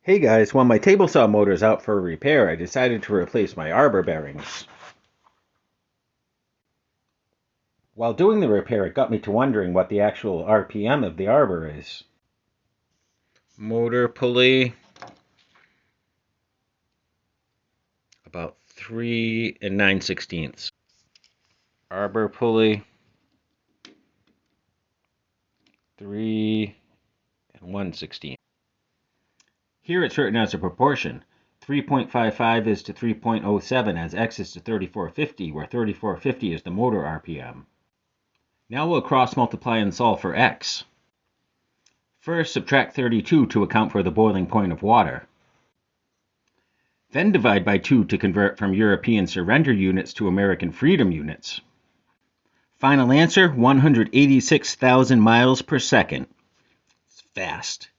Hey guys, while my table saw motor is out for repair, I decided to replace my arbor bearings. While doing the repair, it got me to wondering what the actual RPM of the arbor is. Motor pulley, about 3 9/16. Arbor pulley, 3 1/16. Here it's written as a proportion. 3.55 is to 3.07 as X is to 3450, where 3450 is the motor RPM. Now we'll cross multiply and solve for X. First, subtract 32 to account for the boiling point of water. Then divide by 2 to convert from European surrender units to American freedom units. Final answer, 186,000 miles per second. It's fast.